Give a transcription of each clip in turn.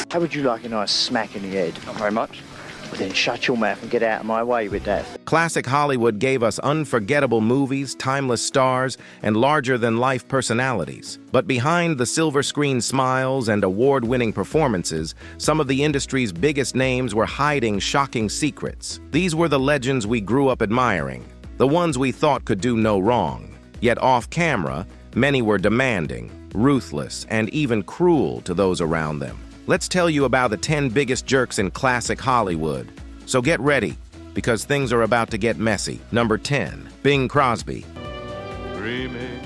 How would you like a nice smack in the head? Not very much. Well, then shut your mouth and get out of my way with that. Classic Hollywood gave us unforgettable movies, timeless stars, and larger-than-life personalities. But behind the silver screen smiles and award-winning performances, some of the industry's biggest names were hiding shocking secrets. These were the legends we grew up admiring, the ones we thought could do no wrong. Yet off-camera, many were demanding, ruthless, and even cruel to those around them. Let's tell you about the 10 biggest jerks in classic Hollywood. So get ready, because things are about to get messy. Number 10, Bing Crosby. Dreaming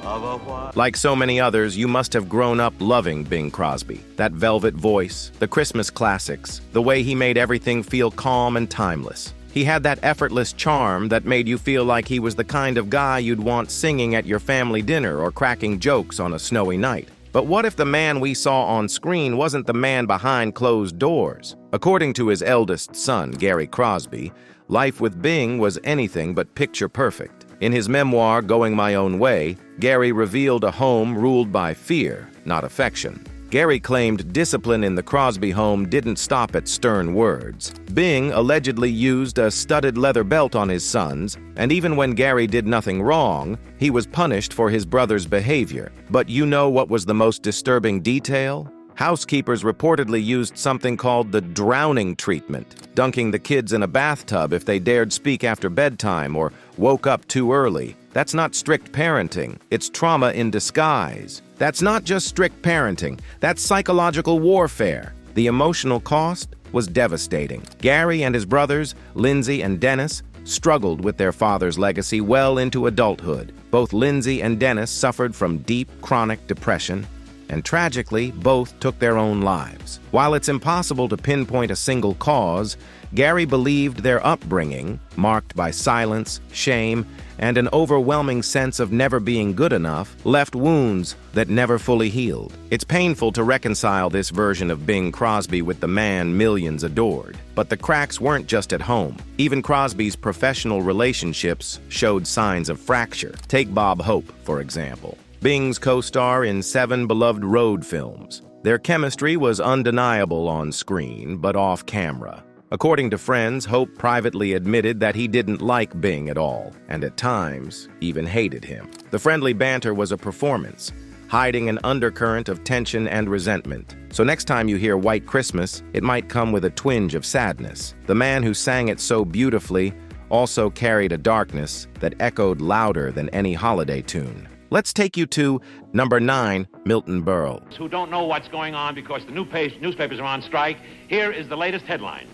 of a white. Like so many others, you must have grown up loving Bing Crosby. That velvet voice, the Christmas classics, the way he made everything feel calm and timeless. He had that effortless charm that made you feel like he was the kind of guy you'd want singing at your family dinner or cracking jokes on a snowy night. But what if the man we saw on screen wasn't the man behind closed doors? According to his eldest son, Gary Crosby, life with Bing was anything but picture perfect. In his memoir, Going My Own Way, Gary revealed a home ruled by fear, not affection. Gary claimed discipline in the Crosby home didn't stop at stern words. Bing allegedly used a studded leather belt on his sons, and even when Gary did nothing wrong, he was punished for his brother's behavior. But you know what was the most disturbing detail? Housekeepers reportedly used something called the drowning treatment, dunking the kids in a bathtub if they dared speak after bedtime or woke up too early. That's not strict parenting, it's trauma in disguise. That's not just strict parenting, that's psychological warfare. The emotional cost was devastating. Gary and his brothers, Lindsay and Dennis, struggled with their father's legacy well into adulthood. Both Lindsay and Dennis suffered from deep, chronic depression, and tragically, both took their own lives. While it's impossible to pinpoint a single cause, Gary believed their upbringing, marked by silence, shame, and an overwhelming sense of never being good enough, left wounds that never fully healed. It's painful to reconcile this version of Bing Crosby with the man millions adored. But the cracks weren't just at home. Even Crosby's professional relationships showed signs of fracture. Take Bob Hope, for example. Bing's co-star in 7 beloved road films. Their chemistry was undeniable on screen, but off camera. According to friends, Hope privately admitted that he didn't like Bing at all, and at times, even hated him. The friendly banter was a performance, hiding an undercurrent of tension and resentment. So next time you hear White Christmas, it might come with a twinge of sadness. The man who sang it so beautifully also carried a darkness that echoed louder than any holiday tune. Let's take you to number 9, Milton Berle. Who don't know what's going on because the newspapers are on strike. Here is the latest headlines.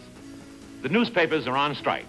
The newspapers are on strike.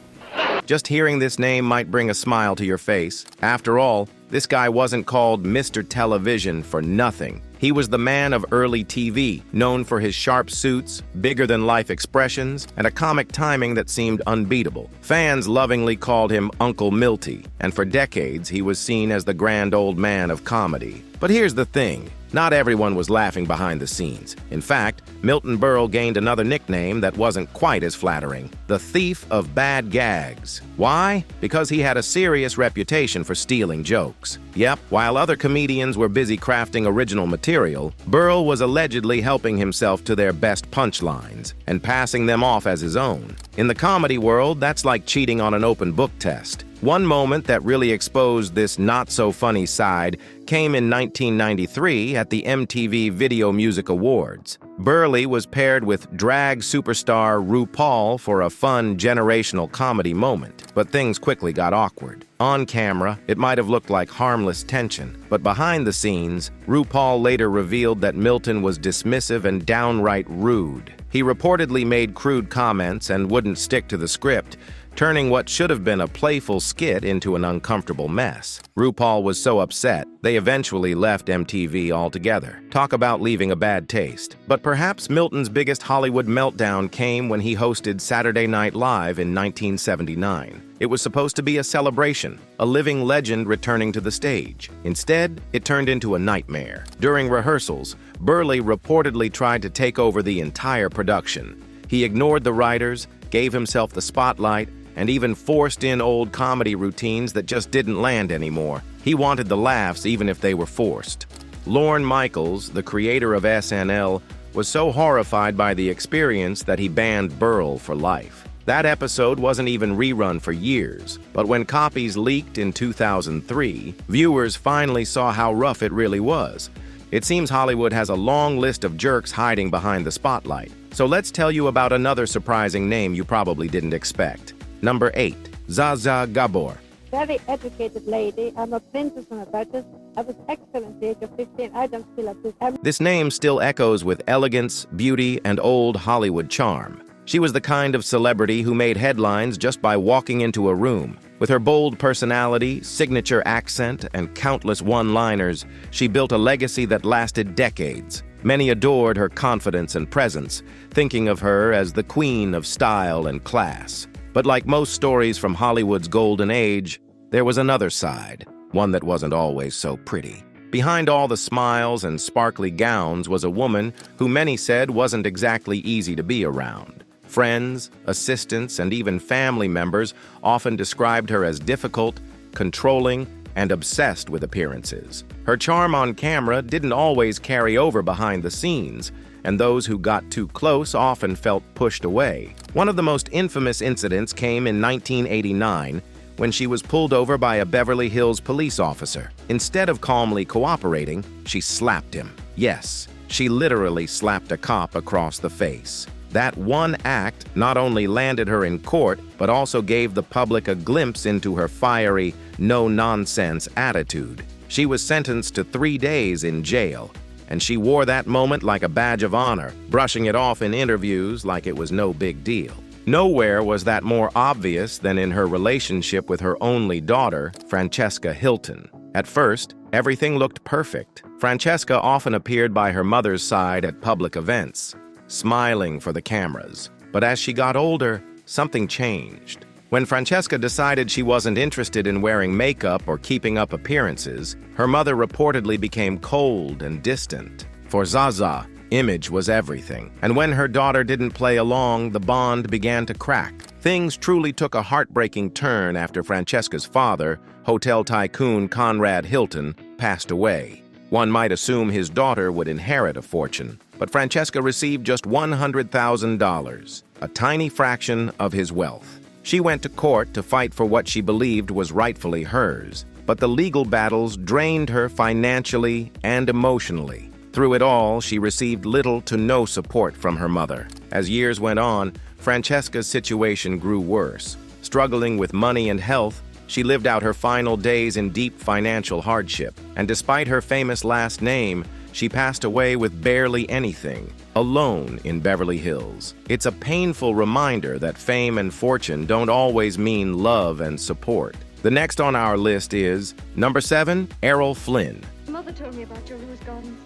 Just hearing this name might bring a smile to your face. After all, this guy wasn't called Mr. Television for nothing. He was the man of early TV, known for his sharp suits, bigger-than-life expressions, and a comic timing that seemed unbeatable. Fans lovingly called him Uncle Milty, and for decades he was seen as the grand old man of comedy. But here's the thing. Not everyone was laughing behind the scenes. In fact, Milton Berle gained another nickname that wasn't quite as flattering: the Thief of Bad Gags. Why? Because he had a serious reputation for stealing jokes. Yep, while other comedians were busy crafting original material, Berle was allegedly helping himself to their best punchlines and passing them off as his own. In the comedy world, that's like cheating on an open book test. One moment that really exposed this not-so-funny side came in 1993 at the MTV Video Music Awards. Berle was paired with drag superstar RuPaul for a fun generational comedy moment, but things quickly got awkward. On camera, it might have looked like harmless tension, but behind the scenes, RuPaul later revealed that Milton was dismissive and downright rude. He reportedly made crude comments and wouldn't stick to the script, turning what should have been a playful skit into an uncomfortable mess. RuPaul was so upset, they eventually left MTV altogether. Talk about leaving a bad taste. But perhaps Milton's biggest Hollywood meltdown came when he hosted Saturday Night Live in 1979. It was supposed to be a celebration, a living legend returning to the stage. Instead, it turned into a nightmare. During rehearsals, Berle reportedly tried to take over the entire production. He ignored the writers, gave himself the spotlight, and even forced in old comedy routines that just didn't land anymore. He wanted the laughs even if they were forced. Lorne Michaels, the creator of SNL, was so horrified by the experience that he banned Burl for life. That episode wasn't even rerun for years, but when copies leaked in 2003, viewers finally saw how rough it really was. It seems Hollywood has a long list of jerks hiding behind the spotlight. So let's tell you about another surprising name you probably didn't expect. Number 8, Zsa Zsa Gabor. Very educated lady. I'm a princess and a duchess. I was excellent at the age of 15. I don't feel like this. This name still echoes with elegance, beauty, and old Hollywood charm. She was the kind of celebrity who made headlines just by walking into a room. With her bold personality, signature accent, and countless one-liners, she built a legacy that lasted decades. Many adored her confidence and presence, thinking of her as the queen of style and class. But like most stories from Hollywood's golden age, there was another side, one that wasn't always so pretty. Behind all the smiles and sparkly gowns was a woman who many said wasn't exactly easy to be around. Friends, assistants, and even family members often described her as difficult, controlling, and obsessed with appearances. Her charm on camera didn't always carry over behind the scenes, and those who got too close often felt pushed away. One of the most infamous incidents came in 1989 when she was pulled over by a Beverly Hills police officer. Instead of calmly cooperating, she slapped him. Yes, she literally slapped a cop across the face. That one act not only landed her in court, but also gave the public a glimpse into her fiery, no-nonsense attitude. She was sentenced to 3 days in jail, and she wore that moment like a badge of honor, brushing it off in interviews like it was no big deal. Nowhere was that more obvious than in her relationship with her only daughter, Francesca Hilton. At first, everything looked perfect. Francesca often appeared by her mother's side at public events, smiling for the cameras. But as she got older, something changed. When Francesca decided she wasn't interested in wearing makeup or keeping up appearances, her mother reportedly became cold and distant. For Zsa Zsa, image was everything. And when her daughter didn't play along, the bond began to crack. Things truly took a heartbreaking turn after Francesca's father, hotel tycoon Conrad Hilton, passed away. One might assume his daughter would inherit a fortune, but Francesca received just $100,000, a tiny fraction of his wealth. She went to court to fight for what she believed was rightfully hers, but the legal battles drained her financially and emotionally. Through it all, she received little to no support from her mother. As years went on, Francesca's situation grew worse. Struggling with money and health, she lived out her final days in deep financial hardship. And despite her famous last name, she passed away with barely anything, alone in Beverly Hills. It's a painful reminder that fame and fortune don't always mean love and support. The next on our list is number 7, Errol Flynn. Mother told me about your rose gardens.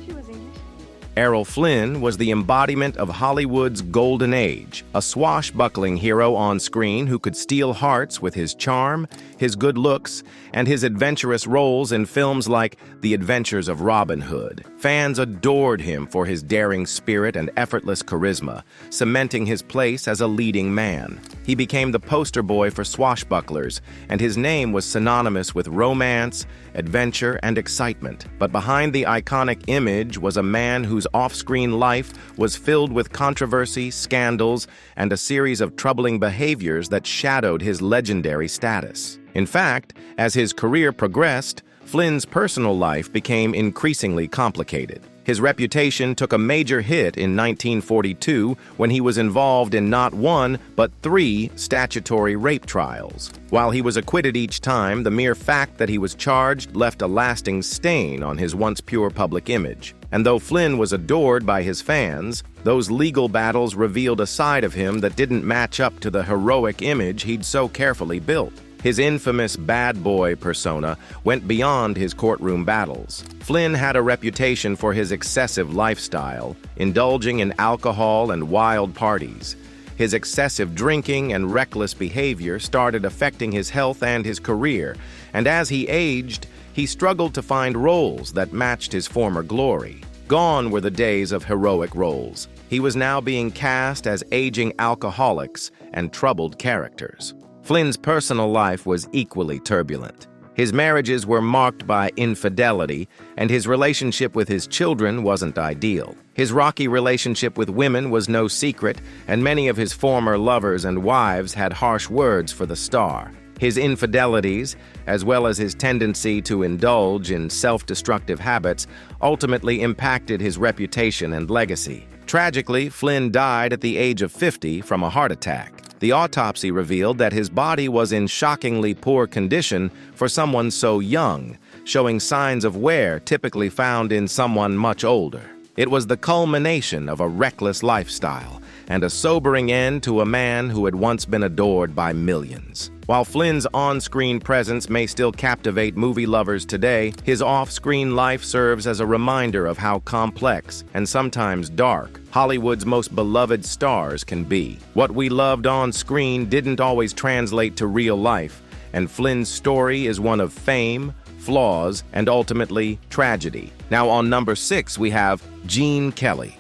She was English. Errol Flynn was the embodiment of Hollywood's golden age, a swashbuckling hero on screen who could steal hearts with his charm, his good looks, and his adventurous roles in films like The Adventures of Robin Hood. Fans adored him for his daring spirit and effortless charisma, cementing his place as a leading man. He became the poster boy for swashbucklers, and his name was synonymous with romance, adventure, and excitement. But behind the iconic image was a man whose off-screen life was filled with controversy, scandals, and a series of troubling behaviors that shadowed his legendary status. In fact, as his career progressed, Flynn's personal life became increasingly complicated. His reputation took a major hit in 1942 when he was involved in not 1, but 3 statutory rape trials. While he was acquitted each time, the mere fact that he was charged left a lasting stain on his once pure public image. And though Flynn was adored by his fans, those legal battles revealed a side of him that didn't match up to the heroic image he'd so carefully built. His infamous bad boy persona went beyond his courtroom battles. Flynn had a reputation for his excessive lifestyle, indulging in alcohol and wild parties. His excessive drinking and reckless behavior started affecting his health and his career, and as he aged, he struggled to find roles that matched his former glory. Gone were the days of heroic roles. He was now being cast as aging alcoholics and troubled characters. Flynn's personal life was equally turbulent. His marriages were marked by infidelity, and his relationship with his children wasn't ideal. His rocky relationship with women was no secret, and many of his former lovers and wives had harsh words for the star. His infidelities, as well as his tendency to indulge in self-destructive habits, ultimately impacted his reputation and legacy. Tragically, Flynn died at the age of 50 from a heart attack. The autopsy revealed that his body was in shockingly poor condition for someone so young, showing signs of wear typically found in someone much older. It was the culmination of a reckless lifestyle and a sobering end to a man who had once been adored by millions. While Flynn's on-screen presence may still captivate movie lovers today, his off-screen life serves as a reminder of how complex and sometimes dark Hollywood's most beloved stars can be. What we loved on screen didn't always translate to real life, and Flynn's story is one of fame, flaws, and ultimately tragedy. Now on number 6, we have Gene Kelly.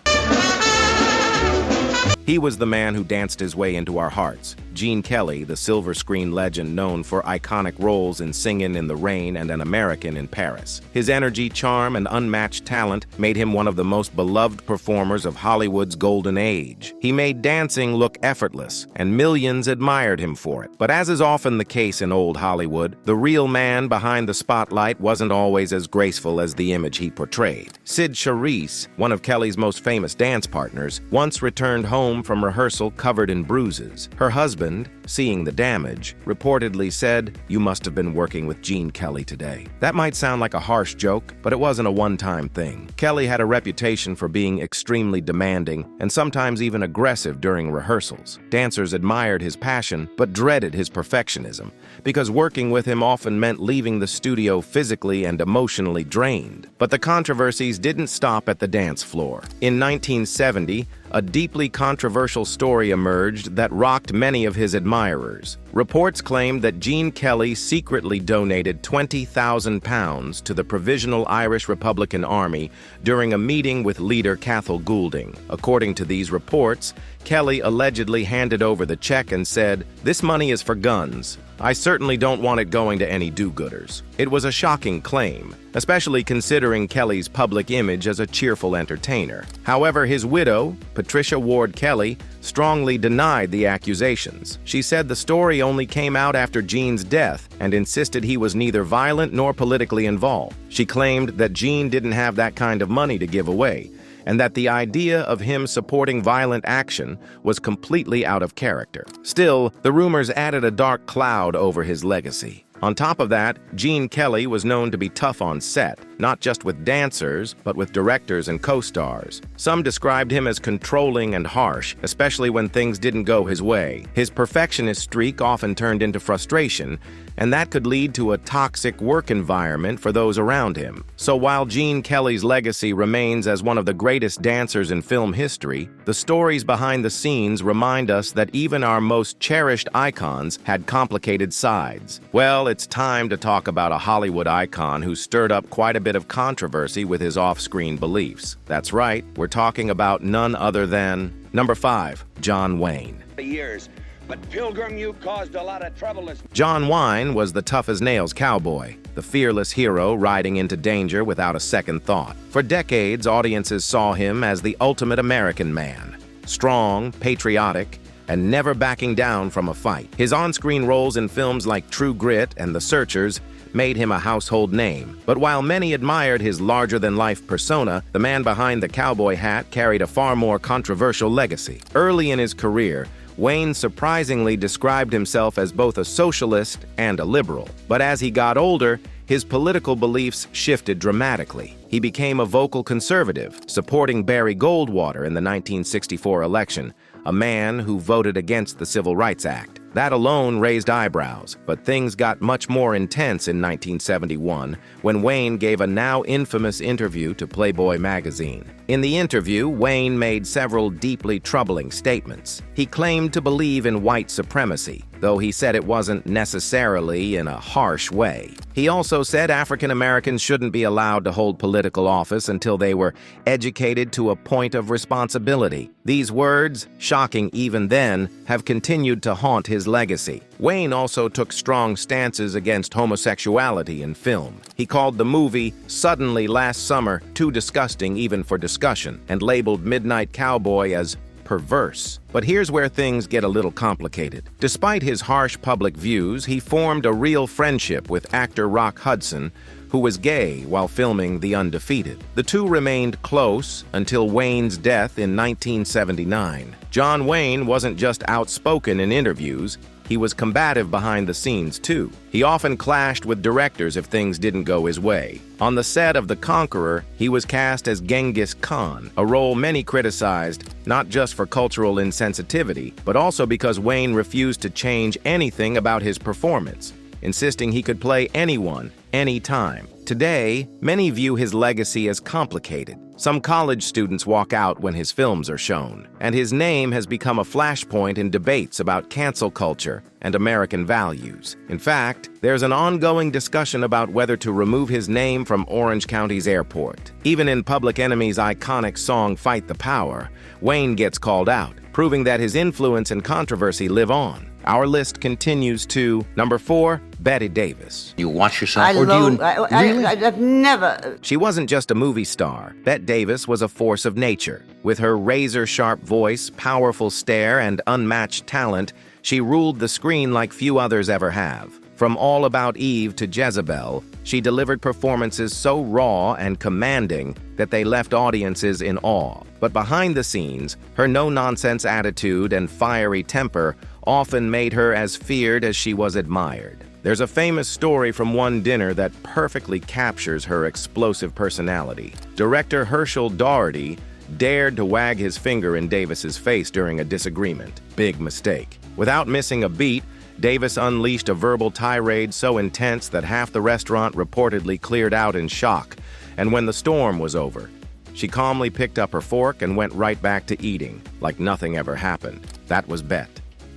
He was the man who danced his way into our hearts. Gene Kelly, the silver screen legend known for iconic roles in Singin' in the Rain and An American in Paris. His energy, charm, and unmatched talent made him one of the most beloved performers of Hollywood's golden age. He made dancing look effortless, and millions admired him for it. But as is often the case in old Hollywood, the real man behind the spotlight wasn't always as graceful as the image he portrayed. Cyd Charisse, one of Kelly's most famous dance partners, once returned home from rehearsal covered in bruises. Her husband, seeing the damage, reportedly said, "You must have been working with Gene Kelly today." That might sound like a harsh joke, but it wasn't a one-time thing. Kelly had a reputation for being extremely demanding and sometimes even aggressive during rehearsals. Dancers admired his passion, but dreaded his perfectionism, because working with him often meant leaving the studio physically and emotionally drained. But the controversies didn't stop at the dance floor. In 1970, a deeply controversial story emerged that rocked many of his admirers. Reports claimed that Gene Kelly secretly donated £20,000 to the Provisional Irish Republican Army during a meeting with leader Cathal Goulding. According to these reports, Kelly allegedly handed over the check and said, "This money is for guns. I certainly don't want it going to any do-gooders." It was a shocking claim, especially considering Kelly's public image as a cheerful entertainer. However, his widow, Patricia Ward Kelly, strongly denied the accusations. She said the story only came out after Gene's death and insisted he was neither violent nor politically involved. She claimed that Gene didn't have that kind of money to give away, and that the idea of him supporting violent action was completely out of character. Still, the rumors added a dark cloud over his legacy. On top of that, Gene Kelly was known to be tough on set, not just with dancers, but with directors and co-stars. Some described him as controlling and harsh, especially when things didn't go his way. His perfectionist streak often turned into frustration, and that could lead to a toxic work environment for those around him. So while Gene Kelly's legacy remains as one of the greatest dancers in film history, the stories behind the scenes remind us that even our most cherished icons had complicated sides. Well, it's time to talk about a Hollywood icon who stirred up quite a bit of controversy with his off-screen beliefs. That's right, we're talking about none other than number 5, John Wayne. Years. But Pilgrim, you caused a lot of trouble. John Wayne was the tough-as-nails cowboy, the fearless hero riding into danger without a second thought. For decades, audiences saw him as the ultimate American man, strong, patriotic, and never backing down from a fight. His on-screen roles in films like True Grit and The Searchers made him a household name. But while many admired his larger-than-life persona, the man behind the cowboy hat carried a far more controversial legacy. Early in his career, Wayne surprisingly described himself as both a socialist and a liberal. But as he got older, his political beliefs shifted dramatically. He became a vocal conservative, supporting Barry Goldwater in the 1964 election, a man who voted against the Civil Rights Act. That alone raised eyebrows, but things got much more intense in 1971 when Wayne gave a now infamous interview to Playboy magazine. In the interview, Wayne made several deeply troubling statements. He claimed to believe in white supremacy, though he said it wasn't necessarily in a harsh way. He also said African Americans shouldn't be allowed to hold political office until they were educated to a point of responsibility. These words, shocking even then, have continued to haunt his legacy. Wayne also took strong stances against homosexuality in film. He called the movie Suddenly last summer too disgusting even for discussion, and labeled Midnight Cowboy as perverse. But here's where things get a little complicated. Despite his harsh public views, he formed a real friendship with actor Rock Hudson, who was gay while filming The Undefeated. The two remained close until Wayne's death in 1979. John Wayne wasn't just outspoken in interviews, he was combative behind the scenes too. He often clashed with directors if things didn't go his way. On the set of The Conqueror, he was cast as Genghis Khan, a role many criticized not just for cultural insensitivity, but also because Wayne refused to change anything about his performance, insisting he could play anyone, anytime. Today, many view his legacy as complicated. Some college students walk out when his films are shown, and his name has become a flashpoint in debates about cancel culture and American values. In fact, there's an ongoing discussion about whether to remove his name from Orange County's airport. Even in Public Enemy's iconic song Fight the Power, Wayne gets called out, proving that his influence and controversy live on. Our list continues to number 4, Bette Davis. You watch yourself, or do you really? I've never. She wasn't just a movie star. Bette Davis was a force of nature. With her razor-sharp voice, powerful stare, and unmatched talent, she ruled the screen like few others ever have. From All About Eve to Jezebel, she delivered performances so raw and commanding that they left audiences in awe. But behind the scenes, her no-nonsense attitude and fiery temper often made her as feared as she was admired. There's a famous story from one dinner that perfectly captures her explosive personality. Director Herschel Doherty dared to wag his finger in Davis's face during a disagreement. Big mistake. Without missing a beat, Davis unleashed a verbal tirade so intense that half the restaurant reportedly cleared out in shock. And when the storm was over, she calmly picked up her fork and went right back to eating, like nothing ever happened. That was Bette.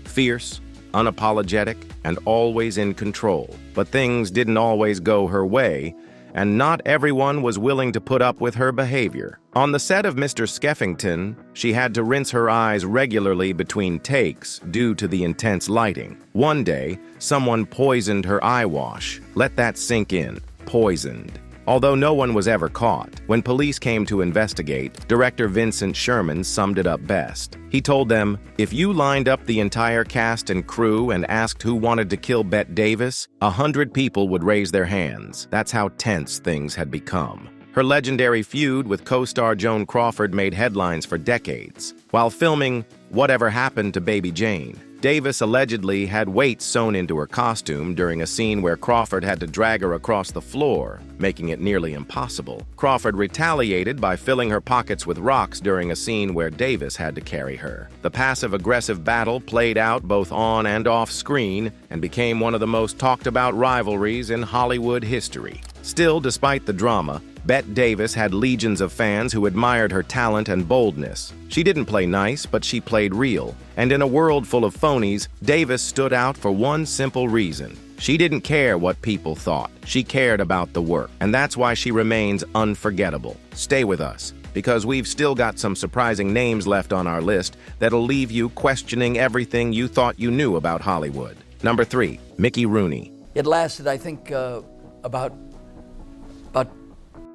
Fierce, unapologetic, and always in control. But things didn't always go her way, and not everyone was willing to put up with her behavior. On the set of Mr. Skeffington, she had to rinse her eyes regularly between takes due to the intense lighting. One day, someone poisoned her eye wash. Let that sink in. Poisoned. Although no one was ever caught, when police came to investigate, director Vincent Sherman summed it up best. He told them, "If you lined up the entire cast and crew and asked who wanted to kill Bette Davis, 100 people would raise their hands." That's how tense things had become. Her legendary feud with co-star Joan Crawford made headlines for decades. While filming Whatever Happened to Baby Jane, Davis allegedly had weights sewn into her costume during a scene where Crawford had to drag her across the floor, making it nearly impossible. Crawford retaliated by filling her pockets with rocks during a scene where Davis had to carry her. The passive-aggressive battle played out both on and off screen and became one of the most talked-about rivalries in Hollywood history. Still, despite the drama, Bette Davis had legions of fans who admired her talent and boldness. She didn't play nice, but she played real. And in a world full of phonies, Davis stood out for one simple reason. She didn't care what people thought. She cared about the work. And that's why she remains unforgettable. Stay with us, because we've still got some surprising names left on our list that'll leave you questioning everything you thought you knew about Hollywood. Number 3, Mickey Rooney. It lasted, I think, about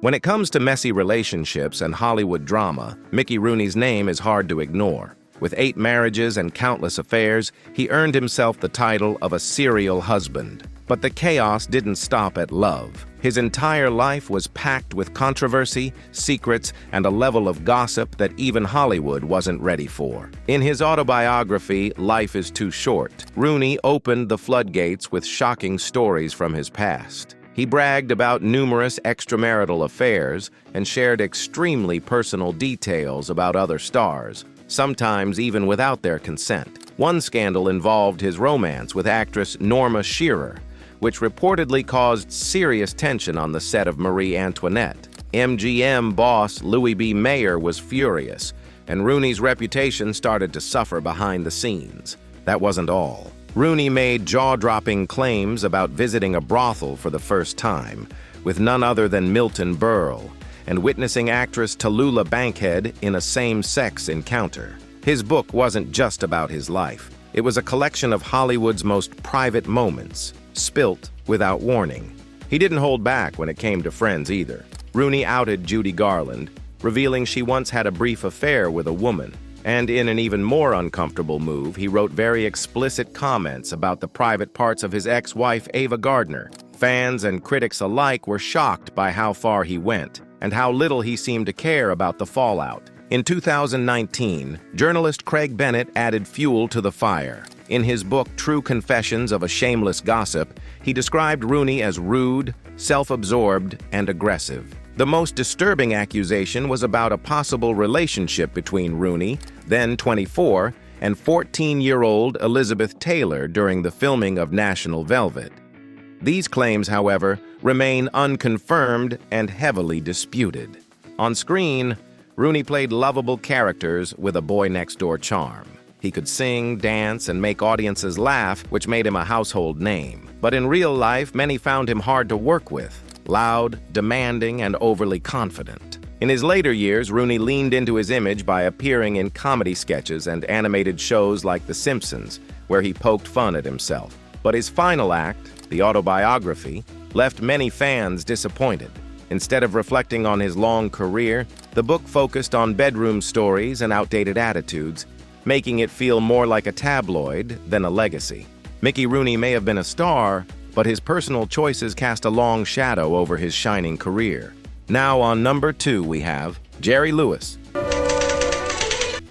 When it comes to messy relationships and Hollywood drama, Mickey Rooney's name is hard to ignore. With 8 marriages and countless affairs, he earned himself the title of a serial husband. But the chaos didn't stop at love. His entire life was packed with controversy, secrets, and a level of gossip that even Hollywood wasn't ready for. In his autobiography, Life is Too Short, Rooney opened the floodgates with shocking stories from his past. He bragged about numerous extramarital affairs and shared extremely personal details about other stars, sometimes even without their consent. One scandal involved his romance with actress Norma Shearer, which reportedly caused serious tension on the set of Marie Antoinette. MGM boss Louis B. Mayer was furious, and Rooney's reputation started to suffer behind the scenes. That wasn't all. Rooney made jaw-dropping claims about visiting a brothel for the first time, with none other than Milton Berle, and witnessing actress Tallulah Bankhead in a same-sex encounter. His book wasn't just about his life. It was a collection of Hollywood's most private moments, spilt without warning. He didn't hold back when it came to friends either. Rooney outed Judy Garland, revealing she once had a brief affair with a woman. And in an even more uncomfortable move, he wrote very explicit comments about the private parts of his ex-wife Ava Gardner. Fans and critics alike were shocked by how far he went and how little he seemed to care about the fallout. In 2019, journalist Craig Bennett added fuel to the fire. In his book True Confessions of a Shameless Gossip, he described Rooney as rude, self-absorbed, and aggressive. The most disturbing accusation was about a possible relationship between Rooney, then 24, and 14-year-old Elizabeth Taylor during the filming of National Velvet. These claims, however, remain unconfirmed and heavily disputed. On screen, Rooney played lovable characters with a boy-next-door charm. He could sing, dance, and make audiences laugh, which made him a household name. But in real life, many found him hard to work with. Loud, demanding, and overly confident. In his later years, Rooney leaned into his image by appearing in comedy sketches and animated shows like The Simpsons, where he poked fun at himself. But his final act, the autobiography, left many fans disappointed. Instead of reflecting on his long career, the book focused on bedroom stories and outdated attitudes, making it feel more like a tabloid than a legacy. Mickey Rooney may have been a star, but his personal choices cast a long shadow over his shining career. Now on number 2 we have Jerry Lewis.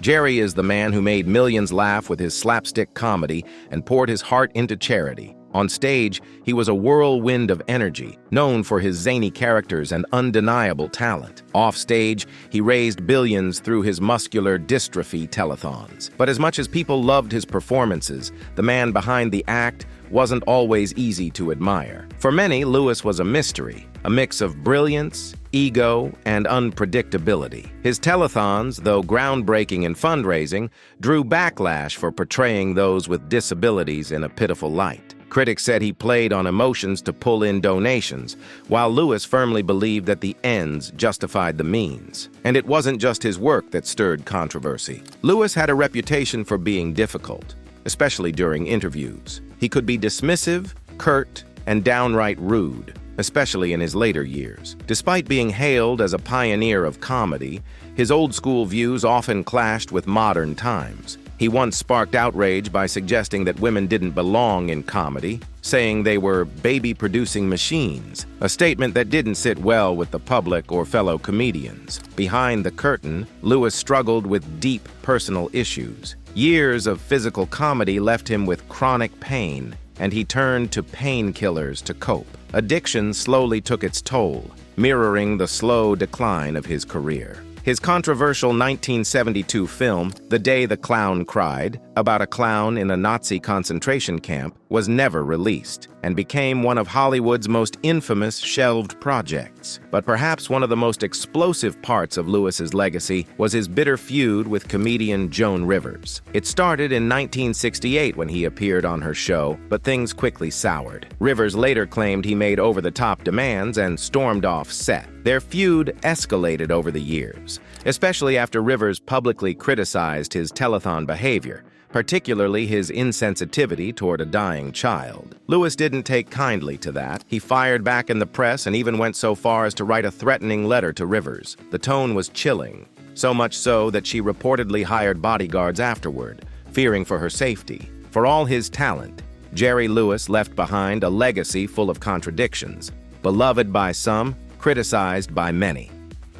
Jerry is the man who made millions laugh with his slapstick comedy and poured his heart into charity. On stage, he was a whirlwind of energy, known for his zany characters and undeniable talent. Off stage, he raised billions through his muscular dystrophy telethons. But as much as people loved his performances, the man behind the act wasn't always easy to admire. For many, Lewis was a mystery, a mix of brilliance, ego, and unpredictability. His telethons, though groundbreaking in fundraising, drew backlash for portraying those with disabilities in a pitiful light. Critics said he played on emotions to pull in donations, while Lewis firmly believed that the ends justified the means. And it wasn't just his work that stirred controversy. Lewis had a reputation for being difficult, especially during interviews. He could be dismissive, curt, and downright rude, especially in his later years. Despite being hailed as a pioneer of comedy, his old-school views often clashed with modern times. He once sparked outrage by suggesting that women didn't belong in comedy, saying they were baby-producing machines, a statement that didn't sit well with the public or fellow comedians. Behind the curtain, Lewis struggled with deep personal issues. Years of physical comedy left him with chronic pain, and he turned to painkillers to cope. Addiction slowly took its toll, mirroring the slow decline of his career. His controversial 1972 film, The Day the Clown Cried, about a clown in a Nazi concentration camp, was never released and became one of Hollywood's most infamous shelved projects. But perhaps one of the most explosive parts of Lewis's legacy was his bitter feud with comedian Joan Rivers. It started in 1968 when he appeared on her show, but things quickly soured. Rivers later claimed he made over-the-top demands and stormed off set. Their feud escalated over the years, especially after Rivers publicly criticized his telethon behavior, particularly his insensitivity toward a dying child. Lewis didn't take kindly to that. He fired back in the press and even went so far as to write a threatening letter to Rivers. The tone was chilling, so much so that she reportedly hired bodyguards afterward, fearing for her safety. For all his talent, Jerry Lewis left behind a legacy full of contradictions, beloved by some, criticized by many.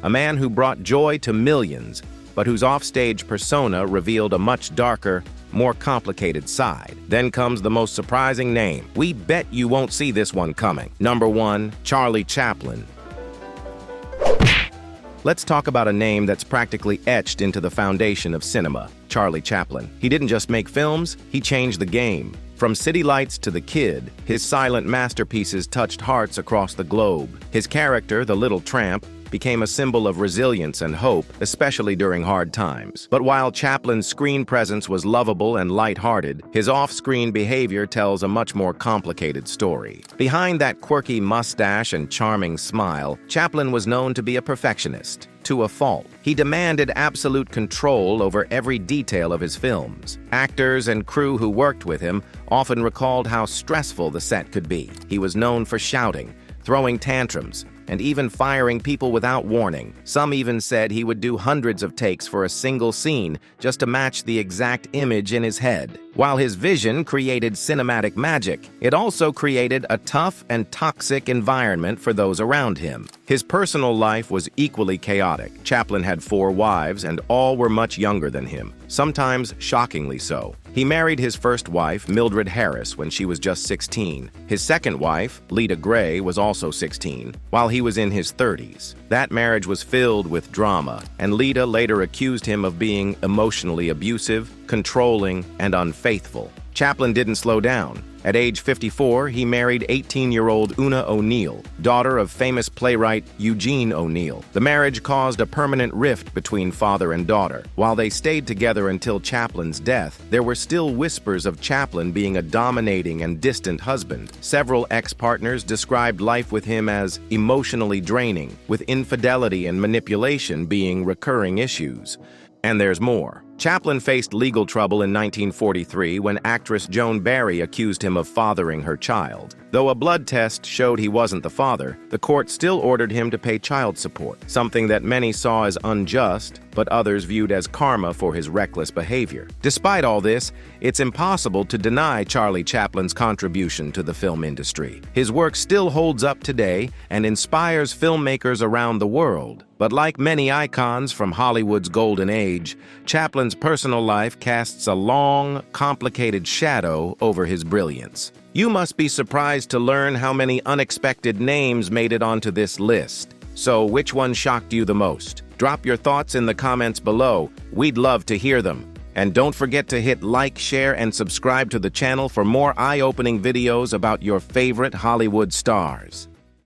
A man who brought joy to millions, but whose offstage persona revealed a much darker, more complicated side. Then comes the most surprising name. We bet you won't see this one coming. Number 1, Charlie Chaplin. Let's talk about a name that's practically etched into the foundation of cinema, Charlie Chaplin. He didn't just make films, he changed the game. From City Lights to The Kid, his silent masterpieces touched hearts across the globe. His character, the Little Tramp, became a symbol of resilience and hope, especially during hard times. But while Chaplin's screen presence was lovable and lighthearted, his off-screen behavior tells a much more complicated story. Behind that quirky mustache and charming smile, Chaplin was known to be a perfectionist. To a fault. He demanded absolute control over every detail of his films. Actors and crew who worked with him often recalled how stressful the set could be. He was known for shouting, throwing tantrums, and even firing people without warning. Some even said he would do hundreds of takes for a single scene just to match the exact image in his head. While his vision created cinematic magic, it also created a tough and toxic environment for those around him. His personal life was equally chaotic. Chaplin had 4 wives, and all were much younger than him, sometimes shockingly so. He married his first wife, Mildred Harris, when she was just 16. His second wife, Lita Grey, was also 16, while he was in his 30s. That marriage was filled with drama, and Lita later accused him of being emotionally abusive, controlling, and unfaithful. Chaplin didn't slow down. At age 54, he married 18-year-old Una O'Neill, daughter of famous playwright Eugene O'Neill. The marriage caused a permanent rift between father and daughter. While they stayed together until Chaplin's death, there were still whispers of Chaplin being a dominating and distant husband. Several ex-partners described life with him as emotionally draining, with infidelity and manipulation being recurring issues. And there's more. Chaplin faced legal trouble in 1943 when actress Joan Barry accused him of fathering her child. Though a blood test showed he wasn't the father, the court still ordered him to pay child support, something that many saw as unjust, but others viewed as karma for his reckless behavior. Despite all this, it's impossible to deny Charlie Chaplin's contribution to the film industry. His work still holds up today and inspires filmmakers around the world. But like many icons from Hollywood's golden age, Chaplin's personal life casts a long, complicated shadow over his brilliance. You must be surprised to learn how many unexpected names made it onto this list. So, which one shocked you the most? Drop your thoughts in the comments below. We'd love to hear them. And don't forget to hit like, share, and subscribe to the channel for more eye-opening videos about your favorite Hollywood stars.